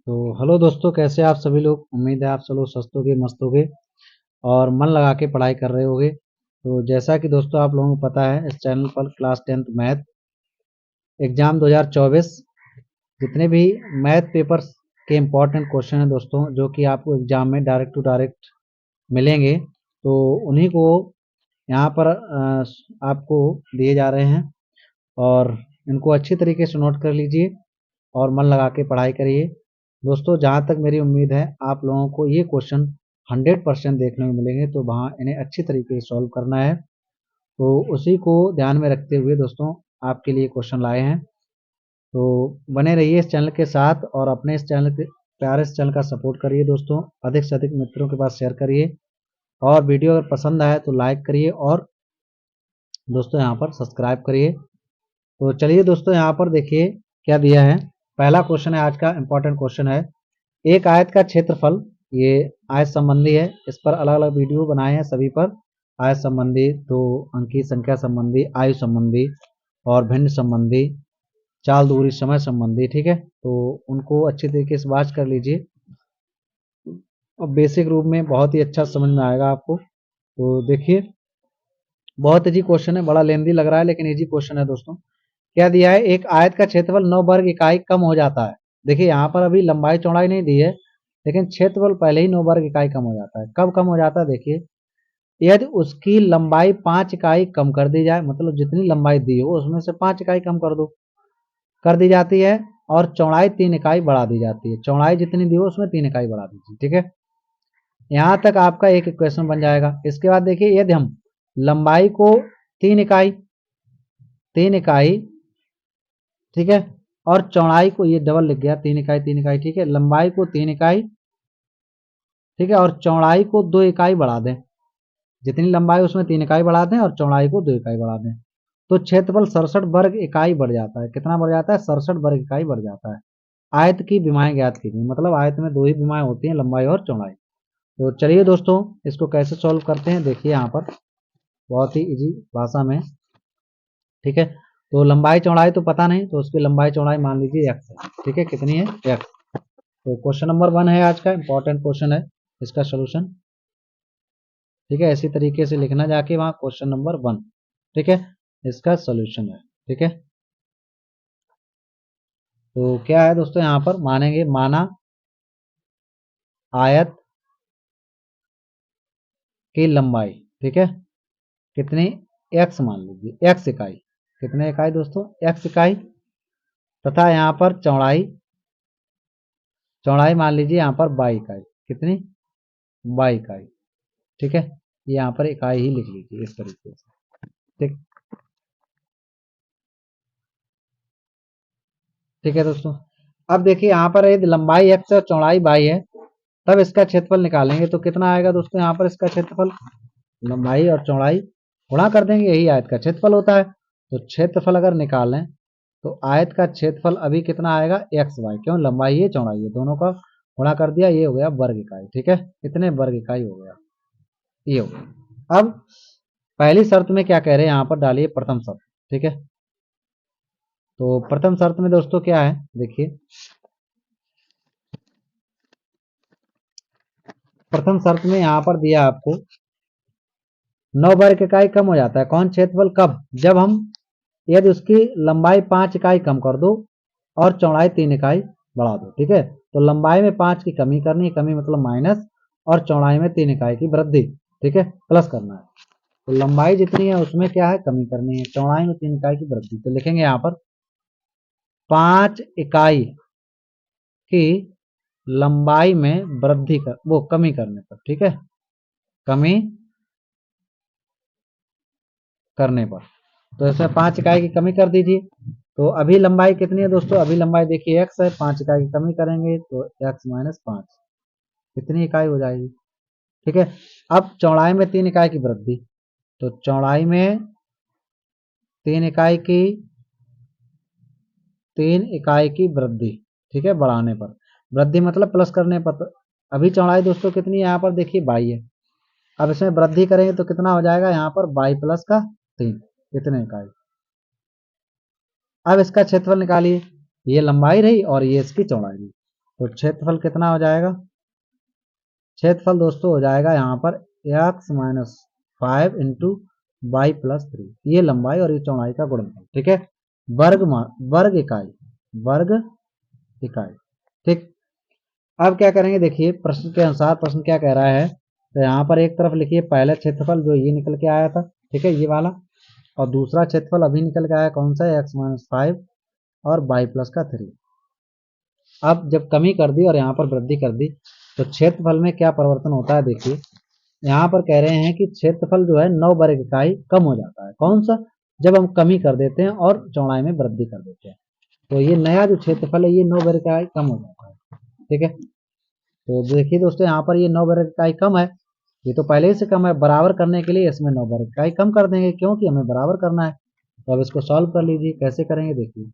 तो हेलो दोस्तों, कैसे आप सभी लोग। उम्मीद है आप सब लोग स्वस्थ होगे, मस्त होगे और मन लगा के पढ़ाई कर रहे होगे। तो जैसा कि दोस्तों आप लोगों को पता है, इस चैनल पर क्लास 10th मैथ एग्जाम 2024 जितने भी मैथ पेपर्स के इम्पोर्टेंट क्वेश्चन हैं दोस्तों, जो कि आपको एग्जाम में डायरेक्ट टू डायरेक्ट मिलेंगे, तो उन्हीं को यहाँ पर आपको दिए जा रहे हैं और इनको अच्छी तरीके से नोट कर लीजिए और मन लगा के पढ़ाई करिए। दोस्तों जहाँ तक मेरी उम्मीद है आप लोगों को ये क्वेश्चन 100% देखने को मिलेंगे, तो वहाँ इन्हें अच्छी तरीके से सॉल्व करना है। तो उसी को ध्यान में रखते हुए दोस्तों आपके लिए क्वेश्चन लाए हैं। तो बने रहिए इस चैनल के साथ और अपने इस चैनल के प्यारे इस चैनल का सपोर्ट करिए दोस्तों। अधिक से अधिक मित्रों के पास शेयर करिए और वीडियो अगर पसंद आए तो लाइक करिए और दोस्तों यहाँ पर सब्सक्राइब करिए। तो चलिए दोस्तों यहाँ पर देखिए क्या दिया है। पहला क्वेश्चन है, आज का इंपॉर्टेंट क्वेश्चन है। एक आयत का क्षेत्रफल, ये आयत संबंधी है, इस पर अलग अलग वीडियो बनाए हैं सभी पर। आयत संबंधी, दो अंकी संख्या संबंधी, आयु संबंधी और भिन्न संबंधी, चाल दूरी समय संबंधी। ठीक है, तो उनको अच्छी तरीके से वाच कर लीजिए और बेसिक रूप में बहुत ही अच्छा समझ में आएगा आपको। तो देखिए बहुत इजी क्वेश्चन है, बड़ा लेंदी लग रहा है लेकिन इजी क्वेश्चन है दोस्तों। क्या दिया है, एक आयत का क्षेत्रफल 9 वर्ग इकाई कम हो जाता है। देखिए यहाँ पर अभी लंबाई चौड़ाई नहीं दी है, लेकिन क्षेत्रफल पहले ही 9 वर्ग इकाई कम हो जाता है। कब कम हो जाता है, देखिए यदि उसकी लंबाई 5 इकाई कम कर दी जाए, मतलब जितनी लंबाई दी हो उसमें से 5 इकाई कम कर दी जाती है और चौड़ाई 3 इकाई बढ़ा दी जाती है। चौड़ाई जितनी दी हो उसमें 3 इकाई बढ़ा दीजिए। ठीक है, यहाँ तक आपका एक इक्वेशन बन जाएगा। इसके बाद देखिए यदि हम लंबाई को 3 इकाई, ठीक है, और चौड़ाई को, ये डबल लिख गया, 3 इकाई 3 इकाई, ठीक है, लंबाई को 3 इकाई, ठीक है, और चौड़ाई को 2 इकाई बढ़ा दें। जितनी लंबाई उसमें 3 इकाई बढ़ा दें और चौड़ाई को 2 इकाई बढ़ा दें, तो क्षेत्रफल 67 वर्ग इकाई बढ़ जाता है। कितना बढ़ जाता है, 67 वर्ग इकाई बढ़ जाता है। आयत की विमाएं ज्ञात कीजिए, मतलब आयत में 2 ही विमाएं होती हैं, लंबाई और चौड़ाई। तो चलिए दोस्तों इसको कैसे सॉल्व करते हैं, देखिए यहाँ पर बहुत ही इजी भाषा में। ठीक है, तो लंबाई चौड़ाई तो पता नहीं, तो उसकी लंबाई चौड़ाई मान लीजिए x है। ठीक है, कितनी है, x। तो क्वेश्चन नंबर 1 है आज का, इंपॉर्टेंट क्वेश्चन है, इसका सोल्यूशन। ठीक है, इसी तरीके से लिखना जाके वहां क्वेश्चन नंबर 1, ठीक है, इसका सोल्यूशन है। ठीक है, तो क्या है दोस्तों, यहाँ पर मानेंगे, माना आयत की लंबाई, ठीक है, कितनी, x मान लीजिए, x इकाई। कितने इकाई दोस्तों, x इकाई। तथा यहाँ पर चौड़ाई, चौड़ाई मान लीजिए यहाँ पर y इकाई। कितनी, y इकाई। ठीक है, यहाँ पर इकाई ही लिख लीजिए इस तरीके से। ठीक, ठीक है दोस्तों। अब देखिए यहाँ पर यदि लंबाई x और चौड़ाई y है, तब इसका क्षेत्रफल निकालेंगे तो कितना आएगा दोस्तों, यहाँ पर इसका क्षेत्रफल लंबाई और चौड़ाई गुणा कर देंगे, यही आयत का क्षेत्रफल होता है। तो क्षेत्रफल अगर निकालें तो आयत का क्षेत्रफल अभी कितना आएगा, एक्स वाई, क्यों, लंबाई है चौड़ाई है, दोनों का गुणा कर दिया, ये हो गया वर्ग इकाई। ठीक है, कितने वर्ग इकाई हो गया, ये हो गया। अब पहली शर्त में क्या कह रहे हैं, यहाँ पर डालिए प्रथम शर्त। ठीक है, तो प्रथम शर्त में दोस्तों क्या है, देखिए प्रथम शर्त में यहाँ पर दिया आपको 9 वर्ग इकाई कम हो जाता है। कौन, क्षेत्रफल, कब, जब हम, यदि उसकी लंबाई 5 इकाई कम कर दो और चौड़ाई 3 इकाई बढ़ा दो। ठीक है, तो लंबाई में 5 की कमी करनी है, कमी मतलब माइनस, और चौड़ाई में 3 इकाई की वृद्धि। ठीक है, प्लस करना है। तो लंबाई जितनी है उसमें क्या है, कमी करनी है, चौड़ाई में 3 इकाई की वृद्धि। तो लिखेंगे यहाँ पर 5 इकाई की लंबाई में वृद्धि कर, वो कमी करने पर। ठीक है, कमी करने पर, तो इसमें 5 इकाई की कमी कर दीजिए। तो अभी लंबाई कितनी है दोस्तों, अभी लंबाई देखिए x है, 5 इकाई की कमी करेंगे तो x माइनस 5, कितनी इकाई हो जाएगी। ठीक है, अब चौड़ाई में 3 इकाई की वृद्धि, तो चौड़ाई में 3 इकाई की, 3 इकाई की वृद्धि। ठीक है, बढ़ाने पर, वृद्धि मतलब प्लस करने पर। तो अभी चौड़ाई दोस्तों कितनी है, यहाँ पर देखिए 22 है, अब इसमें वृद्धि करेंगे तो कितना हो जाएगा, यहाँ पर 22 प्लस का 3, कितने इकाई। अब इसका क्षेत्रफल निकालिए, ये लंबाई रही और ये इसकी चौड़ाई रही। तो क्षेत्रफल कितना हो जाएगा? क्षेत्रफल दोस्तों हो जाएगा यहाँ पर x minus 5 into y plus 3। ये लंबाई और ये चौड़ाई का गुणनफल, ठीक है। वर्ग इकाई, वर्ग इकाई, ठीक। अब क्या करेंगे देखिए, प्रश्न के अनुसार प्रश्न क्या कह रहा है, तो यहाँ पर एक तरफ लिखिए पहला क्षेत्रफल जो ये निकल के आया था, ठीक है, ये वाला, और दूसरा क्षेत्रफल अभी निकल के आया कौन सा है, x माइनस 5 और वाई प्लस का 3। अब जब कमी कर दी और यहाँ पर वृद्धि कर दी तो क्षेत्रफल में क्या परिवर्तन होता है, देखिए यहाँ पर कह रहे हैं कि क्षेत्रफल जो है 9 वर्ग इकाई कम हो जाता है। कौन सा? जब हम कमी कर देते हैं और चौड़ाई में वृद्धि कर देते हैं, तो ये नया जो क्षेत्रफल है ये 9 वर्ग इकाई कम हो जाता है, ठीक है। तो देखिए दोस्तों यहाँ पर ये 9 वर्ग इकाई कम है, ये तो पहले ही से कम है। बराबर करने के लिए इसमें 9 वर्ग इकाई कम कर देंगे, क्योंकि हमें बराबर करना है। तो अब इसको सॉल्व कर लीजिए, कैसे करेंगे देखिए।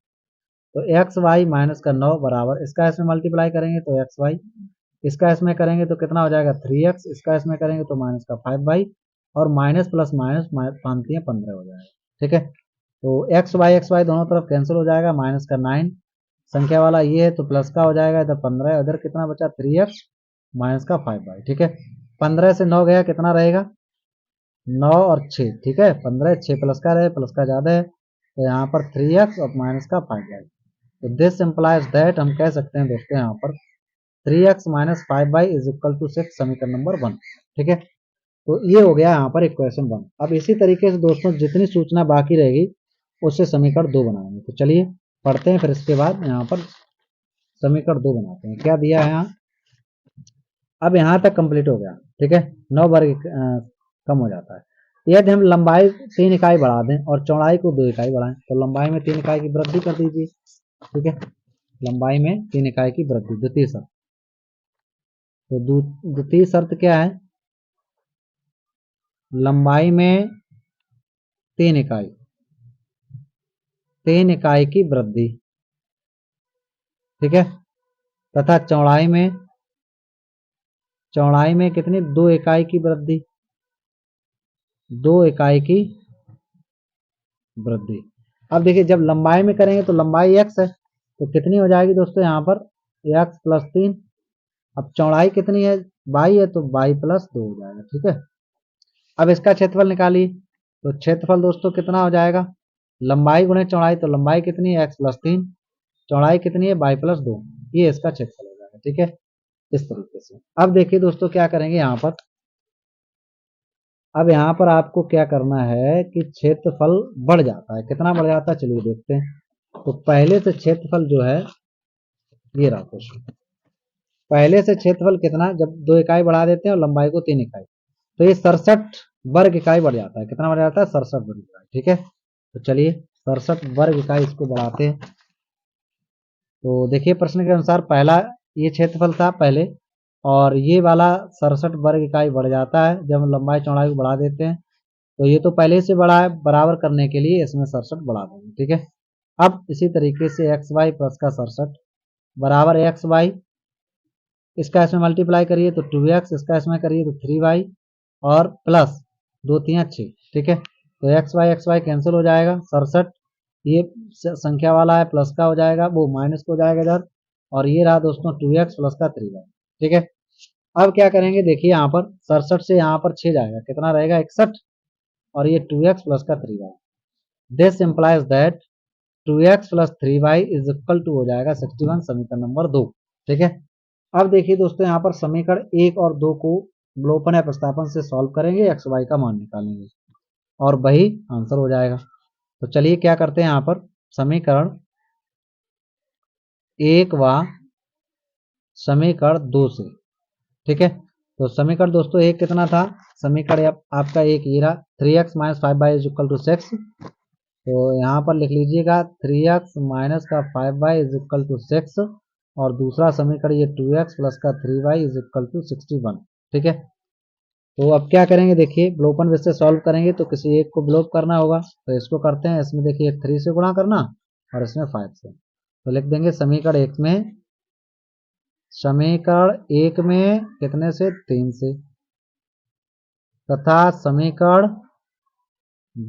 तो एक्स वाई माइनस का 9 बराबर, इसका इसमें मल्टीप्लाई करेंगे तो एक्स वाई, इसका इसमें करेंगे तो कितना हो जाएगा 3x, इसका इसमें करेंगे तो माइनस का 5y, और माइनस प्लस माइनस पांतियां 15 हो जाएगा, ठीक है। तो एक्स वाई दोनों तरफ कैंसिल हो जाएगा, माइनस का 9 संख्या वाला ये है तो प्लस का हो जाएगा, इधर 15, इधर कितना बचा 3x माइनस का 5y, ठीक है। 15 से 9 गया, कितना रहेगा 9 और 6, ठीक है। 15 6 प्लस का रहे, प्लस का ज्यादा है, तो यहाँ पर 3x और माइनस का 5y। तो दिस इंप्लाइज दैट, हम कह सकते हैं दोस्तों यहाँ पर 3x minus 5y is equal to 6, समीकरण नंबर 1, ठीक है। तो ये हो गया यहाँ पर इक्वेशन 1। अब इसी तरीके से दोस्तों जितनी सूचना बाकी रहेगी उससे समीकरण 2 बनाएंगे। तो चलिए पढ़ते हैं, फिर इसके बाद यहाँ पर समीकरण 2 बनाते हैं। क्या दिया है यहाँ, अब यहाँ तक कंप्लीट हो गया, ठीक है। 9 वर्ग कम हो जाता है। यदि हम लंबाई 3 इकाई बढ़ा दें और चौड़ाई को 2 इकाई बढ़ाएं, तो लंबाई में 3 इकाई की वृद्धि कर दीजिए, ठीक है। लंबाई में 3 इकाई की वृद्धि, द्वितीय शर्त। तो द्वितीय शर्त क्या है, लंबाई में 3 इकाई की वृद्धि, ठीक है, तथा चौड़ाई में कितनी 2 इकाई की वृद्धि, 2 इकाई की वृद्धि। अब देखिए जब लंबाई में करेंगे तो लंबाई x है, तो कितनी हो जाएगी दोस्तों यहाँ पर x प्लस 3। अब चौड़ाई कितनी है y है, तो y प्लस 2 हो जाएगा, ठीक है। अब इसका क्षेत्रफल निकालिए, तो क्षेत्रफल दोस्तों कितना हो जाएगा, लंबाई गुणे चौड़ाई, तो लंबाई कितनी है x प्लस 3, चौड़ाई कितनी है y प्लस 2, ये इसका क्षेत्रफल हो जाएगा, ठीक है, इस तरीके से। अब देखिए दोस्तों क्या करेंगे यहाँ पर, अब यहाँ पर आपको क्या करना है कि क्षेत्रफल बढ़ जाता है, कितना बढ़ जाता है चलिए देखते हैं। तो पहले से क्षेत्रफल जो है ये रहा क्वेश्चन, पहले से क्षेत्रफल कितना, जब 2 इकाई बढ़ा देते हैं और लंबाई को 3 इकाई, तो ये 67 वर्ग इकाई बढ़ जाता है। कितना बढ़ जाता है 67 वर्ग इकाई, ठीक है। तो चलिए 67 वर्ग इकाई इसको बढ़ाते हैं। तो देखिए प्रश्न के अनुसार पहला ये क्षेत्रफल था पहले, और ये वाला 67 वर्ग इकाई बढ़ जाता है जब हम लंबाई चौड़ाई को बढ़ा देते हैं। तो ये तो पहले से बड़ा है, बराबर करने के लिए इसमें 67 बढ़ा देंगे, ठीक है। अब इसी तरीके से एक्स वाई प्लस का 67 बराबर एक्स वाई, इसका इसमें मल्टीप्लाई करिए तो 2x, इसका इसमें करिए तो 3y, और प्लस 2 3 6, ठीक है। तो एक्स वाई कैंसिल हो जाएगा, 67 ये संख्या वाला है प्लस का हो जाएगा, वो माइनस को हो जाएगा इधर, और ये रहा दोस्तों 2x प्लस का 3y, ठीक है। अब क्या करेंगे देखिए यहाँ पर 67 से यहाँ पर 6 जाएगा, कितना रहेगा 61, और ये 2x प्लस का 3y। This implies that 2x plus 3y is equal to हो जाएगा 61, समीकरण नंबर 2, ठीक है। अब देखिए दोस्तों यहाँ पर समीकरण 1 और 2 को विलोपन या प्रतिस्थापन से सॉल्व करेंगे, एक्स वाई का मान निकालेंगे और वही आंसर हो जाएगा। तो चलिए क्या करते हैं यहाँ पर, समीकरण 1 व समीकरण 2 से, ठीक है। तो समीकरण दोस्तों 1 कितना था, समीकरण आपका 1 ये रहा 3x minus 5y is equal to 6। तो यहाँ पर लिख लीजिएगा 3x माइनस का 5y इज इक्वल टू 6, और दूसरा समीकरण ये 2x प्लस का 3y इज इक्वल टू 61, ठीक है। तो अब क्या करेंगे देखिए, विलोपन विधि से सॉल्व करेंगे तो किसी एक को विलोप करना होगा, तो इसको करते हैं। इसमें देखिए 3 से गुणा करना और इसमें 5 से, तो लिख देंगे समीकरण एक में कितने से 3 से, तथा समीकरण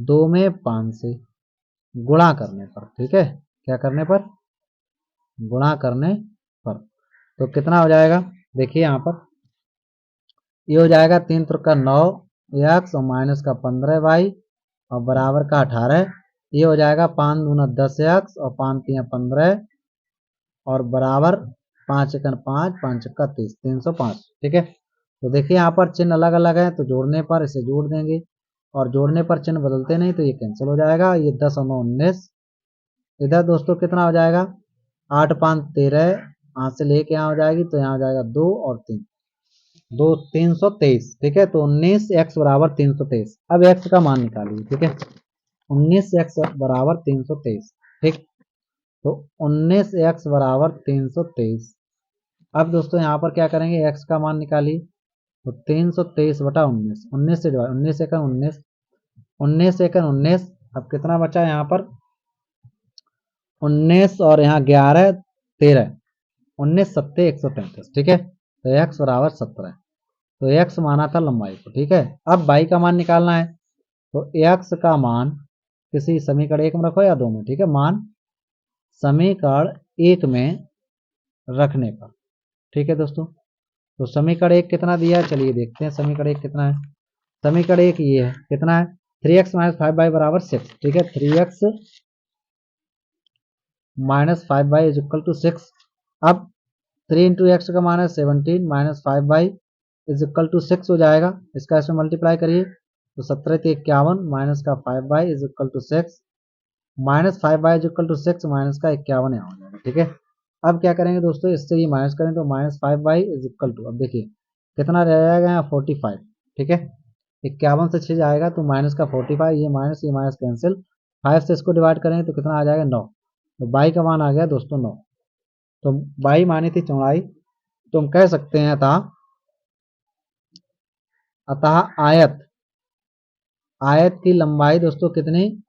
2 में 5 से गुणा करने पर, ठीक है, क्या करने पर, गुणा करने पर। तो कितना हो जाएगा, देखिए यहाँ पर ये हो जाएगा 3 त्रिक 9 एक्स और माइनस का 15 वाई और बराबर का 18। ये हो जाएगा 5 दूना 10 एक्स और 5 3 15 और बराबर 5 एकन 5 5 का 30, 305। ठीक है, तो देखिए यहाँ पर चिन्ह अलग अलग है, तो जोड़ने पर इसे जोड़ देंगे और जोड़ने पर चिन्ह बदलते नहीं तो ये कैंसिल हो जाएगा। ये 10 और 9 19। इधर दोस्तों कितना हो जाएगा, 8 5 13, यहाँ से लेके यहाँ हो जाएगी तो यहाँ हो जाएगा 2 और 3, 2 323। ठीक है, तो 19 एक्स बराबर 323। अब एक्स का मान निकालिए। ठीक है, 19 एक्स बराबर 323। ठीक, तो 19 एक्स बराबर 323। अब दोस्तों यहाँ पर क्या करेंगे, एक्स का मान निकालिए। तो 323 बटा 19, 19 से डिवाइड, 19 एकन 19, 19 एकन 19। अब कितना बचा यहाँ पर, 19 और यहाँ 11 13, 19 सत्ते 133। ठीक है, तो एक्स बराबर 17। तो एक्स माना था लंबाई को। ठीक है, अब बाई का मान निकालना है। तो एक्स का मान किसी समीकरण 1 में रखो या 2 में। ठीक है, मान समीकरण 1 में रखने पर। ठीक है दोस्तों, तो समीकरण 1 कितना दिया है, चलिए देखते हैं समीकरण 1 कितना है। समीकरण 1 ये है, कितना है, 3x माइनस 5y बराबर 6। ठीक है, 3x minus 5y is equal to 6। अब 3 इंटू एक्स का मान है 17 minus 5y is equal to 6 हो जाएगा। इसका इसमें मल्टीप्लाई करिए तो 17 × 51 माइनस का 5y is equal to 6, minus 5y is equal to 6 minus का 51 यहाँ हो जाएगा। ठीक है, अब क्या करेंगे दोस्तों, इससे ये माइनस करें तो minus 5y is equal to, अब देखिए कितना रह जाएगा यहाँ 45। ठीक है, 51 से 6 जाएगा तो माइनस का 45, ये माइनस कैंसिल, 5 से इसको डिवाइड करेंगे तो कितना आ जाएगा 9। तो बाई का मान आ गया दोस्तों 9। तो बाई मानी थी चौड़ाई, तो हम कह सकते हैं अतः अतः आयत आयत की लंबाई दोस्तों कितनी,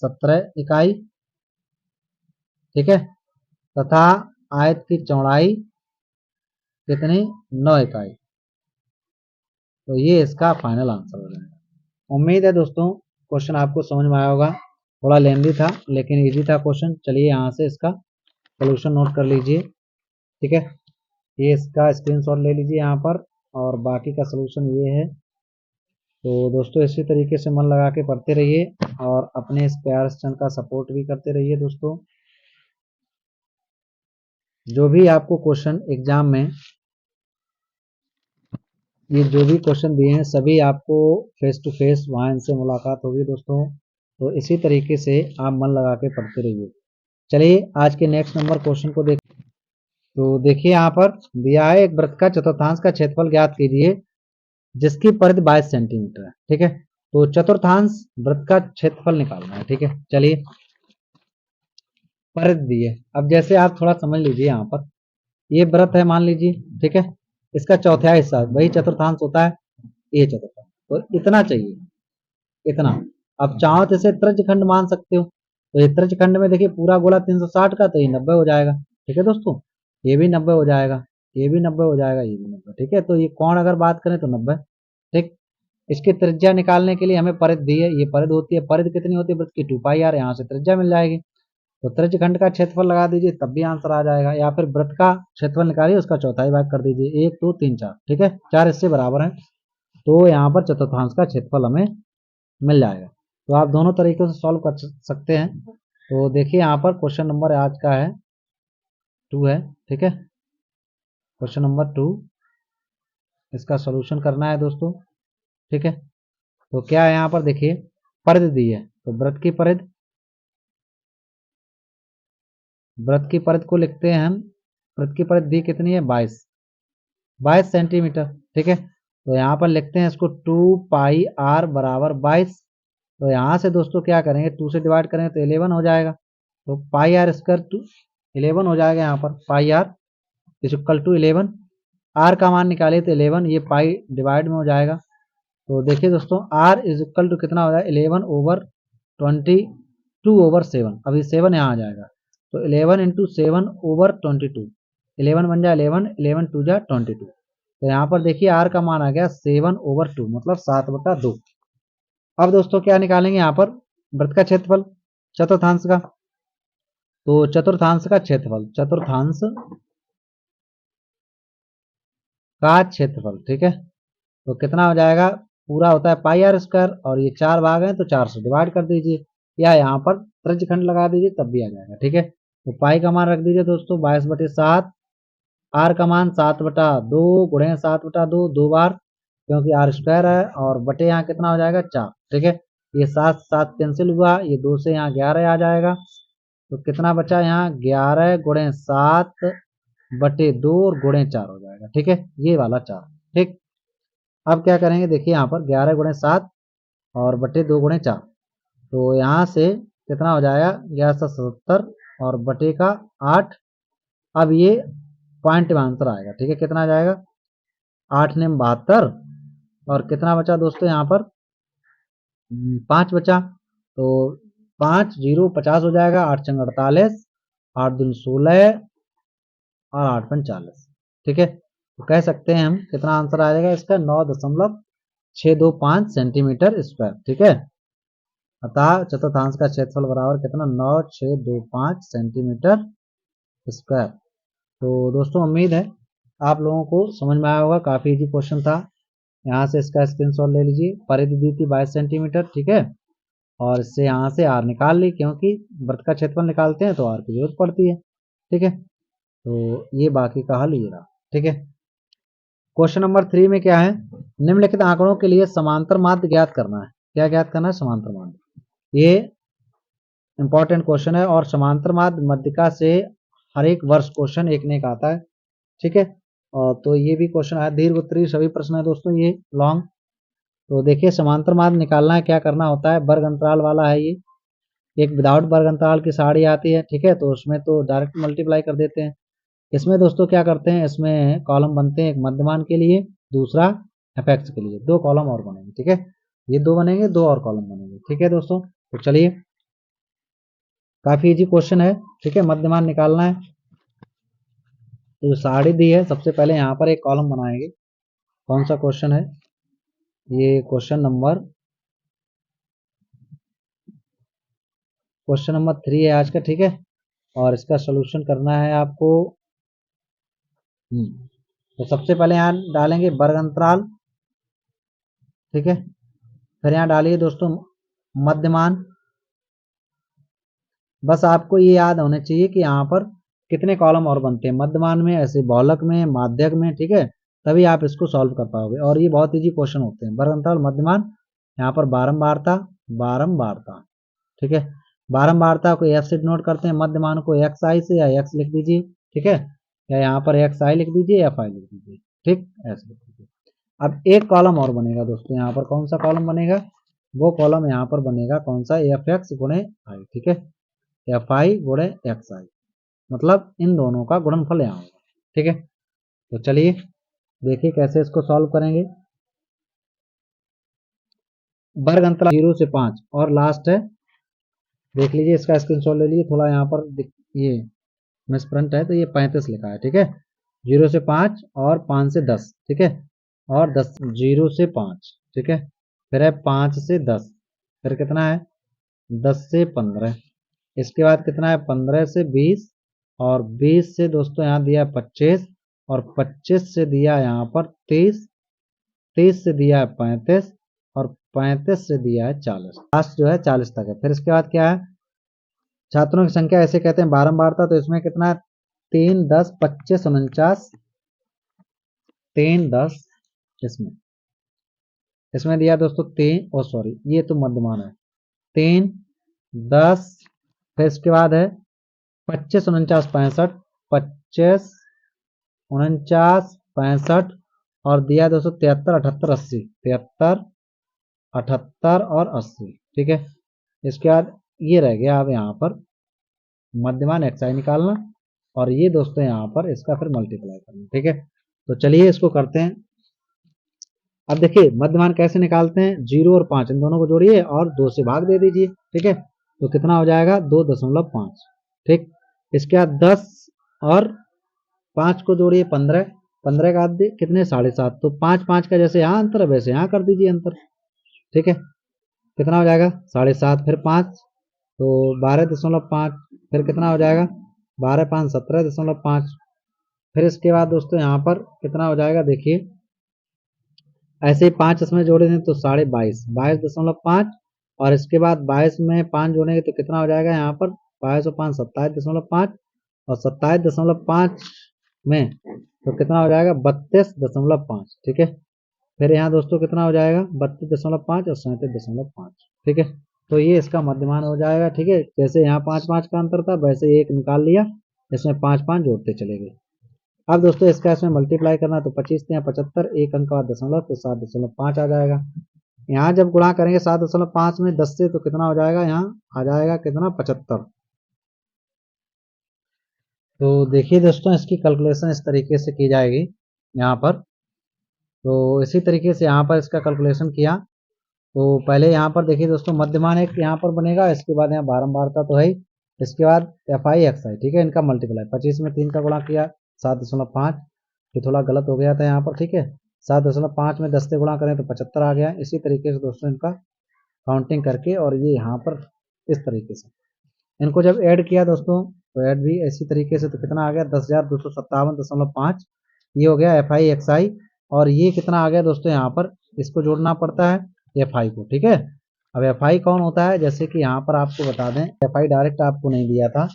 17 इकाई। ठीक है, तथा आयत की चौड़ाई कितनी, 9 इकाई। तो ये इसका फाइनल आंसर हो जाएगा। उम्मीद है दोस्तों क्वेश्चन आपको समझ में आया होगा। थोड़ा लेंदी था लेकिन इजी था क्वेश्चन। चलिए यहाँ से इसका सोल्यूशन नोट कर लीजिए। ठीक है, ये इसका स्क्रीनशॉट ले लीजिए यहाँ पर, और बाकी का सोल्यूशन ये है। तो दोस्तों इसी तरीके से मन लगा के पढ़ते रहिए और अपने इस प्यार चैनल का सपोर्ट भी करते रहिए दोस्तों। जो भी आपको क्वेश्चन एग्जाम में, ये जो भी क्वेश्चन दिए हैं सभी आपको फेस टू फेस वहाँ इनसे मुलाकात होगी दोस्तों। तो इसी तरीके से आप मन लगा के पढ़ते रहिए। चलिए आज के नेक्स्ट नंबर क्वेश्चन को देख। तो देखिए यहाँ पर दिया है, एक वृत्त का चतुर्थांश का क्षेत्रफल ज्ञात कीजिए जिसकी परिधि 22 सेंटीमीटर है। ठीक है, तो चतुर्थांश वृत्त का क्षेत्रफल निकालना है। ठीक है, चलिए परिधि दी है। अब जैसे आप थोड़ा समझ लीजिए, यहाँ पर ये वृत्त है मान लीजिए। ठीक है, इसका चौथाई हिस्सा वही चतुर्थांश होता है, ये चतुर्थांश, तो इतना चाहिए, इतना। अब चाहो तो इसे त्रिज्यखंड मान सकते हो। तो ये त्रिज्यखंड में देखिए पूरा गोला 360 का, तो ये 90 हो जाएगा। ठीक है दोस्तों, ये भी 90 हो जाएगा, ये भी 90 हो जाएगा, ये भी 90। ठीक है, तो ये कोण अगर बात करें तो 90। ठीक, इसकी त्रिज्या निकालने के लिए हमें परिधि दी है, ये परिधि होती है। परिधि कितनी होती है वृत्त की, 2πr। यहाँ से त्रिज्या मिल जाएगी, तो त्रिज्यखंड का क्षेत्रफल लगा दीजिए तब भी आंसर आ जाएगा। या फिर वृत्त का क्षेत्रफल निकालिए, उसका चौथाई भाग कर दीजिए, 1 2 3 4। ठीक है, 4 इससे बराबर है, तो यहाँ पर चतुर्थांश का क्षेत्रफल हमें मिल जाएगा। तो आप दोनों तरीकों से सॉल्व कर सकते हैं। तो देखिए यहाँ पर क्वेश्चन नंबर आज का है 2 है। ठीक है, क्वेश्चन नंबर 2, इसका सोल्यूशन करना है दोस्तों। ठीक है, तो क्या है यहाँ पर देखिए, परिधि दी है, तो वृत्त की परिधि को लिखते हैं हम। वृत्त की परिधि दी कितनी है, 22 सेंटीमीटर। ठीक है, तो यहाँ पर लिखते हैं इसको 2πr बराबर 22। तो यहाँ से दोस्तों क्या करेंगे, 2 से डिवाइड करेंगे तो 11 हो जाएगा। तो πr स्क्वायर टू 11 हो जाएगा। यहाँ पर πr is equal to 11, r का मान निकालिए तो 11, ये पाई डिवाइड में हो जाएगा। तो देखिए दोस्तों r इज इक्वल टू कितना हो जाएगा, 11/22/7। अभी 7 यहाँ आ जाएगा, तो 11 इंटू 7/22, 11 बन जाए 11, 11 2 जा 22। तो यहाँ पर देखिए r का मान आ गया 7/2, मतलब 7/2। अब दोस्तों क्या निकालेंगे यहाँ पर, वृत्त का क्षेत्रफल चतुर्थांश का। तो चतुर्थांश का क्षेत्रफल, चतुर्थांश का क्षेत्रफल। ठीक है, तो कितना हो जाएगा, पूरा होता है पाई आर स्क्वायर और ये 4 भाग हैं तो 4 से डिवाइड कर दीजिए या यहाँ पर त्रिज्यखंड लगा दीजिए तब भी आ जाएगा। ठीक है, तो पाई का मान रख दीजिए दोस्तों 22/7, आर का मान 7/2 गुणे 7/2 दो बार, क्योंकि आर स्क्वायर है, और बटे यहाँ कितना हो जाएगा 4। ठीक है, ये 7 7 कैंसिल हुआ, ये 2 से यहाँ 11 आ जाएगा, तो कितना बचा यहाँ 11 गुणे 7/2 और गुणे 4 हो जाएगा। ठीक है, ये वाला 4। ठीक, अब क्या करेंगे, देखिए यहाँ पर 11 गुणे 7 और बटे 2 गुणे 4, तो यहाँ से कितना हो जाएगा 1170 और बटे का 8। अब ये पॉइंट में आंसर आएगा। ठीक है, कितना आ जाएगा 8 ने 72 और कितना बचा दोस्तों यहाँ पर 5 बचा, तो 5 0 50 हो जाएगा, 8 चंग 48, 8 दूनी 16 और 8 पंच 40। ठीक है, तो कह सकते हैं हम कितना आंसर आ जाएगा इसका 9.625 सेंटीमीटर स्क्वायर। ठीक है, अतः चतुर्थांश का क्षेत्रफल बराबर कितना 9625 सेंटीमीटर स्क्वायर। तो दोस्तों उम्मीद है आप लोगों को समझ में आया होगा, काफी इजी क्वेश्चन था। यहाँ से इसका स्क्रीनशॉट ले लीजिए, परिधि दी थी 22 सेंटीमीटर। ठीक है, और इससे यहाँ से आर निकाल ली, क्योंकि वृत्त का क्षेत्रफल निकालते हैं तो आर की जरूरत पड़ती है। ठीक है, तो ये बाकी का हल ये रहा। ठीक है, क्वेश्चन नंबर 3 में क्या है, निम्नलिखित आंकड़ों के लिए समांतर माध्य ज्ञात करना है। क्या ज्ञात करना है, समांतर माध्य। ये इंपॉर्टेंट क्वेश्चन है और समांतर माध्य मध्यिका से हर एक वर्ष क्वेश्चन एक ने एक आता है। ठीक है, और तो ये भी क्वेश्चन आया, दीर्घ उत्तरीय सभी प्रश्न है दोस्तों ये लॉन्ग। तो देखिए समांतर माध्य निकालना है, क्या करना होता है, वर्ग अंतराल वाला है ये, एक विदाउट वर्ग अंतराल की साड़ी आती है। ठीक है, तो उसमें तो डायरेक्ट मल्टीप्लाई कर देते हैं। इसमें दोस्तों क्या करते हैं, इसमें कॉलम बनते हैं, एक मध्यमान के लिए, दूसरा एपेक्स के लिए, दो कॉलम और बनेंगे। ठीक है, ये दो बनेंगे, दो और कॉलम बनेंगे। ठीक है दोस्तों, तो चलिए काफी इजी क्वेश्चन है। ठीक है, मध्यमान निकालना है, तो जो साड़ी दी है सबसे पहले यहाँ पर एक कॉलम बनाएंगे। कौन सा क्वेश्चन है ये, क्वेश्चन नंबर 3 है आज का। ठीक है, और इसका सोल्यूशन करना है आपको। तो सबसे पहले यहाँ डालेंगे वर्ग अंतराल। ठीक है, फिर यहाँ डालिए दोस्तों मध्यमान। बस आपको ये याद होना चाहिए कि यहाँ पर कितने कॉलम और बनते हैं मध्यमान में, ऐसे बहुलक में, माध्यक में। ठीक है, तभी आप इसको सॉल्व कर पाओगे, और ये बहुत इजी क्वेश्चन होते हैं। वर्ग अंतराल मध्यमान, यहाँ पर बारंबारता, बारंबारता। ठीक है, बारंबारता को एफ से डिनोट करते हैं, मध्यमान को एक्स आई से, या एक्स लिख दीजिए। ठीक है, या यहाँ पर एक्स आई लिख दीजिए, एफ आई लिख दीजिए। ठीक, ऐसे लिख दीजिए। अब एक कॉलम और बनेगा दोस्तों, यहाँ पर कौन सा कॉलम बनेगा, वो कॉलम यहाँ पर बनेगा कौन सा, एफ एक्स गुणे आई। ठीक है, एफ आई गुणे एक्स आई, मतलब इन दोनों का गुणनफल यहाँ होगा। ठीक है, तो चलिए देखिए कैसे इसको सॉल्व करेंगे। वर्ग अंतराल 0 से 5 और लास्ट है, देख लीजिए इसका स्क्रीनशॉट ले लीजिए। थोड़ा यहाँ पर ये मिसप्रिंट है तो ये 35 लिखा है। ठीक है, 0 से 5 और 5 से 10। ठीक है, और 10, 0 से 5। ठीक है, फिर है 5 से 10, फिर कितना है 10 से 15, इसके बाद कितना है 15 से 20, और 20 से दोस्तों यहाँ दिया 25, और 25 से दिया यहाँ पर 30, 30 से दिया है 35, और 35 से दिया है 40, लास्ट जो है 40 तक है। फिर इसके बाद क्या है, छात्रों की संख्या ऐसे कहते हैं बारंबारता, तो इसमें कितना है 3 10 25 49, 3 10, इसमें इसमें दिया दोस्तों 3, ओ सॉरी ये तो मध्यमान है, 3 10, फिर इसके बाद है 25 49 65, 25 49 65, और दिया दोस्तों 73 78 80, 73 78 और 80। ठीक है, इसके बाद ये रह गया अब यहाँ पर मध्यमान एक्स आई निकालना, और ये दोस्तों यहाँ पर इसका फिर मल्टीप्लाई करना। ठीक है, तो चलिए इसको करते हैं। अब देखिए मध्यमान कैसे निकालते हैं, 0 और 5 इन दोनों को जोड़िए और 2 से भाग दे दीजिए। ठीक है, तो कितना हो जाएगा 2.5। ठीक, इसके बाद 10 और 5 को जोड़िए 15, 15 का आधे कितने 7.5, तो 5 5 का जैसे यहाँ अंतर है वैसे यहाँ कर दीजिए अंतर। ठीक है, कितना हो जाएगा 7.5, फिर 5 तो 12.5, फिर कितना हो जाएगा 12 5 17.5, फिर इसके बाद दोस्तों यहाँ पर कितना हो जाएगा देखिए, ऐसे ही 5 इसमें जोड़े थे तो 22.5, 22.5, और इसके बाद 22 में 5 जोड़ेंगे तो कितना हो जाएगा यहाँ पर, 22 और 5 27.5, और 27.5 में तो कितना हो जाएगा 32.5, ठीक है। फिर यहाँ दोस्तों कितना हो जाएगा 32.5 और 37.5, ठीक है। तो ये इसका मध्यमान हो जाएगा, ठीक है। जैसे यहाँ 5-5 का अंतर था वैसे एक निकाल लिया, इसमें 5-5 जोड़ते चले गए। अब दोस्तों इसका इसमें मल्टीप्लाई करना तो 25 या 75, एक अंक का दशमलव तो 7.5 आ जाएगा। यहाँ जब गुणा करेंगे 7.5 में 10 से तो कितना हो जाएगा, यहाँ आ जाएगा कितना 75। तो देखिए दोस्तों इसकी कैलकुलेशन इस तरीके से की जाएगी यहाँ पर। तो इसी तरीके से यहाँ पर इसका कैलकुलेशन किया तो पहले यहाँ पर देखिए दोस्तों मध्यमान एक यहाँ पर बनेगा, इसके बाद यहाँ बारंबारता तो है ही, इसके बाद एफ आई एक्स आई, ठीक है, इनका मल्टीप्लाई 25 में 3 का गुणा किया 7.5, ये थोड़ा गलत हो गया था यहाँ पर, ठीक है। 7.5 में 10 से गुणा करें तो 75 आ गया। इसी तरीके से दोस्तों इनका काउंटिंग करके और ये यहाँ पर इस तरीके से इनको जब ऐड किया दोस्तों तो ऐड भी इसी तरीके से तो कितना आ गया 10,257.5, ये हो गया एफ आई एक्स आई। और ये कितना आ गया दोस्तों यहाँ पर, इसको जोड़ना पड़ता है एफ आई को, ठीक है। अब एफ आई कौन होता है, जैसे कि यहाँ पर आपको बता दें, एफ आई डायरेक्ट आपको नहीं दिया था,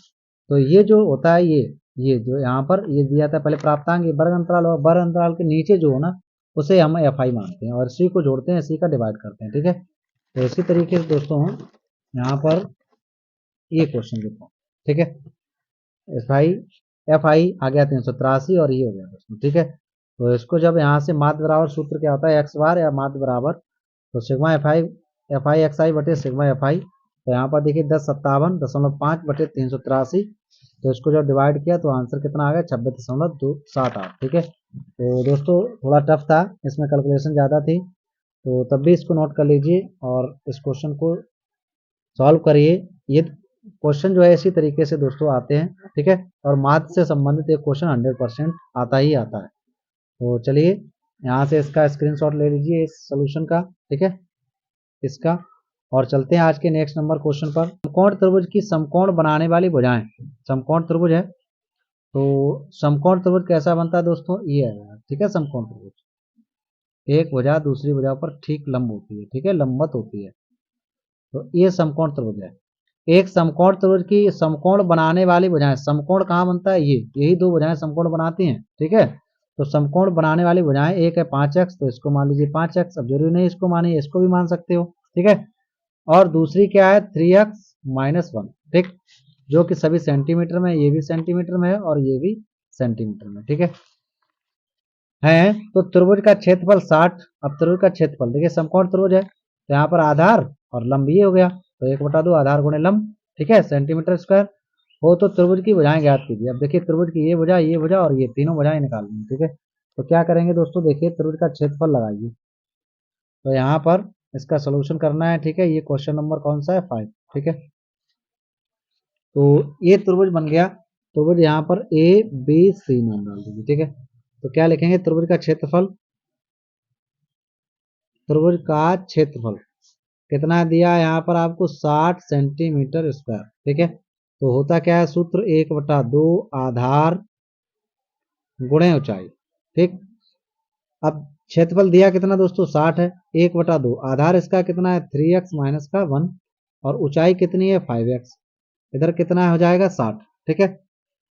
तो ये जो होता है ये जो यहाँ पर ये दिया था पहले प्राप्तांक, ये वर्ग अंतराल और वर्ग अंतराल के नीचे जो हो ना उसे हम एफ आई मानते हैं और इसी को जोड़ते हैं, इसी का डिवाइड करते हैं, ठीक है। तो इसी तरीके से दोस्तों यहाँ पर ये क्वेश्चन देखो, ठीक है। एफ आई आ गया 383 और ये हो गया दोस्तों, ठीक है। तो इसको जब यहाँ से माध्य बराबर सूत्र क्या होता है एक्स बार या माध्य बराबर, तो सिग्मा एफ आई एक्स आई बटे सिग्मा एफ आई, तो यहाँ पर देखिए 1057.5 बटे 383, तो इसको जब डिवाइड किया तो आंसर कितना आ गया 26.278, ठीक है। तो दोस्तों थोड़ा टफ था, इसमें कैलकुलेशन ज़्यादा थी, तो तब भी इसको नोट कर लीजिए और इस क्वेश्चन को सॉल्व करिए। ये क्वेश्चन जो है इसी तरीके से दोस्तों आते हैं, ठीक है। और मैथ से संबंधित एक क्वेश्चन 100% आता ही आता है। तो चलिए यहाँ से इसका स्क्रीनशॉट ले लीजिए इस सोल्यूशन का, ठीक है, इसका। और चलते हैं आज के नेक्स्ट नंबर क्वेश्चन पर। समकोण त्रिभुज की समकोण बनाने वाली भुजाएं, समकोण त्रिभुज है तो समकोण त्रिभुज कैसा बनता है दोस्तों, ये है, ठीक है। समकोण त्रिभुज एक भुजा दूसरी भुजा पर ठीक लंब होती है, ठीक है, लंबवत होती है, तो ये समकोण त्रिभुज है। एक समकोण त्रिभुज की समकोण बनाने वाली भुजाएं, समकोण कहाँ बनता है, ये यही दो भुजाएं समकोण बनाती हैं, ठीक है। तो समकोण बनाने वाली भुजाएं, एक है 5x, तो इसको मान लीजिए 5x, अब जरूरी नहीं इसको मानिए, इसको भी मान सकते हो, ठीक है। और दूसरी क्या है 3x-1, ठीक, जो कि सभी सेंटीमीटर में, ये भी सेंटीमीटर में है और ये भी सेंटीमीटर में, ठीक है। तो त्रिभुज का क्षेत्रफल 60। अब त्रिभुज का क्षेत्रफल देखिए, समकोण त्रिभुज है तो यहाँ पर आधार और लंब ये हो गया, तो 1/2 आधार गुणे लंब, ठीक है, सेंटीमीटर स्क्वायर हो। तो त्रिभुज की भुजाएं ज्ञात कीजिए। अब देखिए त्रिभुज की ये भुजा और ये तीनों भुजाएं निकालनी है, ठीक है। तो क्या करेंगे दोस्तों, देखिए त्रिभुज का क्षेत्रफल लगाइए, तो यहाँ पर इसका सोल्यूशन करना है, ठीक है। ये क्वेश्चन नंबर कौन सा है 5, ठीक है। तो ये त्रिभुज बन गया, त्रिभुज यहाँ पर ए बी सी नाम डाल दीजिए, ठीक है। तो क्या लिखेंगे, त्रिभुज का क्षेत्रफल, त्रिभुज का क्षेत्रफल कितना दिया है यहाँ पर आपको 60 सेंटीमीटर स्क्वायर, ठीक है। तो होता क्या है सूत्र, 1/2 आधार गुणे ऊंचाई, ठीक। अब क्षेत्रफल दिया कितना दोस्तों 60 है, 1/2 आधार इसका कितना है 3x माइनस का 1, और ऊंचाई कितनी है 5x, इधर कितना हो जाएगा 60, ठीक है।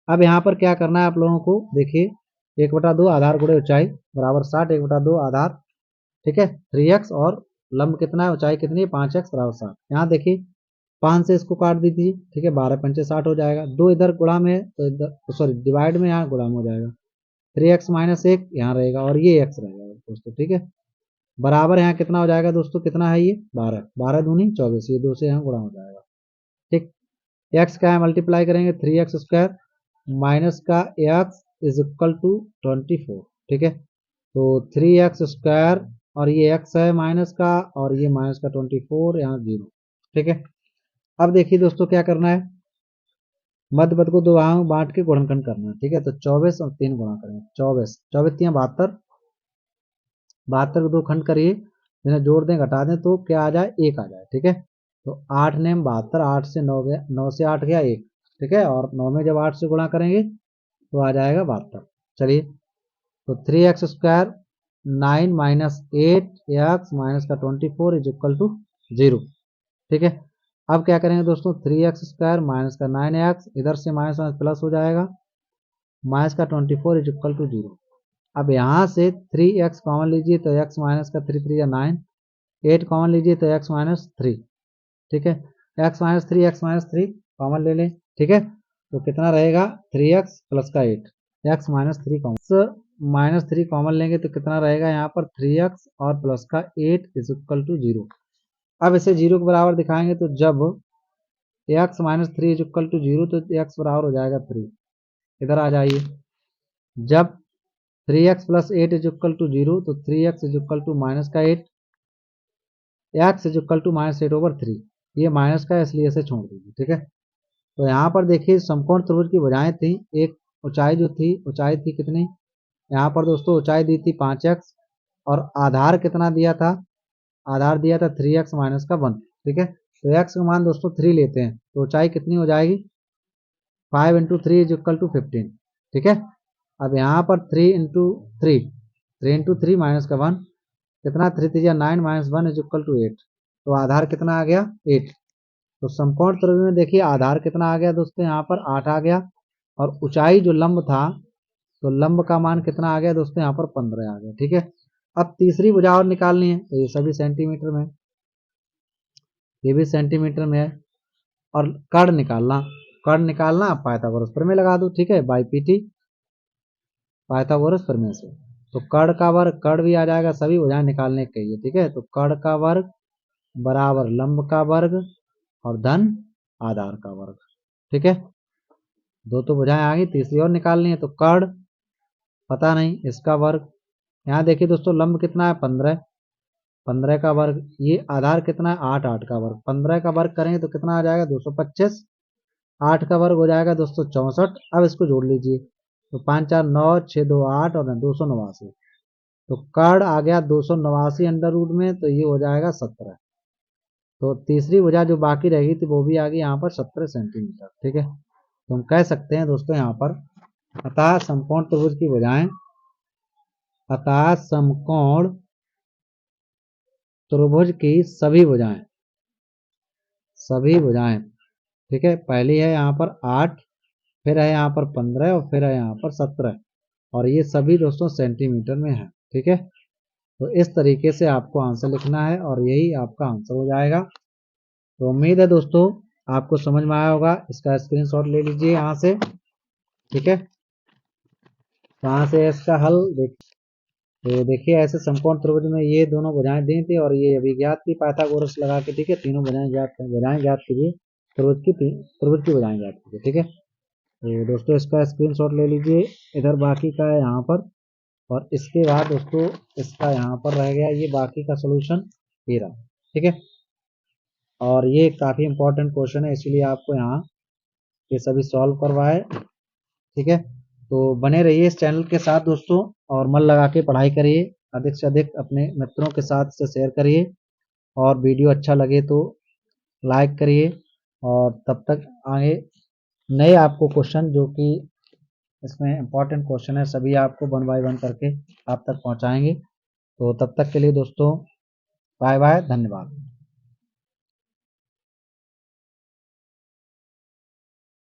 अब यहाँ पर क्या करना है आप लोगों को, देखिए 1/2 आधार गुणे ऊंचाई बराबर 60, 1/2 आधार, ठीक है, 3x, और लंब कितना है, ऊंचाई कितनी है 5x बराबर 60। यहाँ देखिए 5 से इसको काट दीजिए, ठीक है, 12 पंचे 60 हो जाएगा, 2 इधर गुणा में है तो इधर सॉरी डिवाइड में, यहाँ गुणा में हो जाएगा, 3x माइनस 1 यहाँ रहेगा और ये x रहेगा दोस्तों, ठीक है। बराबर यहाँ कितना हो जाएगा दोस्तों, कितना है ये 12, 12 दूनी 24, ये 2 से यहाँ गुणा हो जाएगा, ठीक। x का है मल्टीप्लाई करेंगे 3x स्क्वायर माइनस का x इज इक्वल टू 24, ठीक है। तो 3x स्क्वायर और ये x है माइनस का और ये माइनस का 24, यहाँ 0, ठीक है। अब देखिए दोस्तों क्या करना है, मध्य पद को दो भागों में बांट के गुणनखंड करना है, ठीक है। तो 24 और 3 गुणा करेंगे, 24 24 3 72, 72 को 2 खंड करिए, जिन्हें जोड़ दें घटा दें तो क्या आ जाए 1 आ जाए, ठीक है। तो 8 नेम 72, 8 से 9 गया, 9 से 8 गया 1, ठीक है। और 9 में जब 8 से गुणा करेंगे तो आ जाएगा 72, चलिए, तो 3x² 9 माइनस 8x माइनस का 24 इज इक्वल टू 0। ठीक है, अब क्या करेंगे दोस्तों, 3x² माइनस का 9x, इधर से माइनस माइनस प्लस हो जाएगा, माइनस का 24 इज इक्वल टू 0। अब यहाँ से 3x कॉमन लीजिए तो x माइनस का 3 3 या 9, 8 कॉमन लीजिए तो x माइनस 3। ठीक है, x माइनस थ्री कॉमन ले लें। ठीक है, तो कितना रहेगा, 3x प्लस का 8, x माइनस थ्री कॉमन लेंगे तो कितना रहेगा यहाँ पर 3x और प्लस का 8 इज इक्वल टू 0। अब इसे 0 के बराबर दिखाएंगे तो जब x minus three is equal to 0 तो x बराबर हो जाएगा 3। इधर आ जाइए, जब 3x plus 8 is equal to 0 तो 3x is equal to minus का 8, x is equal to minus 8 over 3। ये माइनस का है इसलिए इसे छोड़ दीजिए। ठीक है, तो यहाँ पर देखिए समकोण त्रिभुज की भुजाएं थी, एक ऊंचाई जो थी, ऊंचाई थी कितनी, यहाँ पर दोस्तों ऊंचाई दी थी 5x और आधार कितना दिया था, आधार दिया था 3x माइनस का 1। ठीक है, तो x का मान दोस्तों 3 लेते हैं तो ऊंचाई कितनी हो जाएगी, 5 into three is equal to 15। ठीक है, अब यहाँ पर 3 इंटू थ्री माइनस का 1, कितना 3 3 9 माइनस 1 इज इक्वल टू 8। तो आधार कितना आ गया, 8। तो समकोण त्रिभुज में देखिए आधार कितना आ गया दोस्तों, यहाँ पर 8 आ गया, और ऊंचाई जो लंब था तो लंब का मान कितना आ गया दोस्तों, यहाँ पर 15 आ गया। ठीक है, अब तीसरी भुजा और निकालनी है तो ये सभी सेंटीमीटर में, ये भी सेंटीमीटर में है, और कर्ण निकालना पाइथागोरस प्रमेय लगा दो। ठीक है, बाई पीटी पाइथागोरस प्रमेय से, तो कर्ण का वर्ग, कर्ण भी आ जाएगा, सभी भुजाएं निकालने के लिए। ठीक है, तो कर्ण का वर्ग बराबर लंब का वर्ग और धन आधार का वर्ग। ठीक है, दो तो भुजाएं आ गई, तीसरी और निकालनी है, तो कर्ण पता नहीं, इसका वर्ग, यहाँ देखिए दोस्तों लंब कितना है 15, 15 का वर्ग, ये आधार कितना है 8, 8 का वर्ग, 15 का वर्ग करेंगे तो कितना आ जाएगा 225, 8 का वर्ग हो जाएगा दोस्तों 64। अब इसको जोड़ लीजिए, तो 5 4 9 6 2 8 और 289, तो कर्ण आ गया 289 अंडर रूट में, तो ये हो जाएगा 17। तो तीसरी भुजा जो बाकी रहेगी थी वो भी आ गई यहाँ पर 17 सेंटीमीटर। ठीक है, तो हम कह सकते हैं दोस्तों यहाँ पर, अतः समकोण त्रिभुज की भुजाएं, अतः समकोण त्रिभुज की सभी भुजाएं, ठीक है, पहली है यहाँ पर 8, फिर है यहाँ पर 15 और फिर है यहाँ पर 17, और ये सभी दोस्तों सेंटीमीटर में है। ठीक है, तो इस तरीके से आपको आंसर लिखना है और यही आपका आंसर हो जाएगा। तो उम्मीद है दोस्तों आपको समझ में आया होगा, इसका स्क्रीनशॉट ले लीजिए यहाँ से। ठीक है, तो यहाँ से इसका हल तो देखिए ऐसे समकोण त्रिभुज में ये दोनों भुजाएं दी थी और ये अभी ज्ञात की पाइथागोरस लगा के। ठीक है, तीनों भुजाएं ज्ञात कीजिए, त्रिभुज की भुजाएं ज्ञात कीजिए। ठीक है, तो दोस्तों इसका स्क्रीनशॉट ले लीजिए, इधर बाकी का है यहाँ पर, और इसके बाद दोस्तों इसका यहाँ पर रह गया ये बाकी का सोल्यूशन ये रहा। ठीक है, और ये काफ़ी इंपॉर्टेंट क्वेश्चन है इसीलिए आपको यहाँ ये सभी सॉल्व करवाए। ठीक है, तो बने रहिए इस चैनल के साथ दोस्तों, और मन लगा के पढ़ाई करिए, अधिक से अधिक अपने मित्रों के साथ से शेयर करिए, और वीडियो अच्छा लगे तो लाइक करिए, और तब तक आगे नए आपको क्वेश्चन जो कि इसमें इंपॉर्टेंट क्वेश्चन है सभी आपको 1 बाय 1 करके आप तक पहुंचाएंगे। तो तब तक के लिए दोस्तों बाय बाय, धन्यवाद।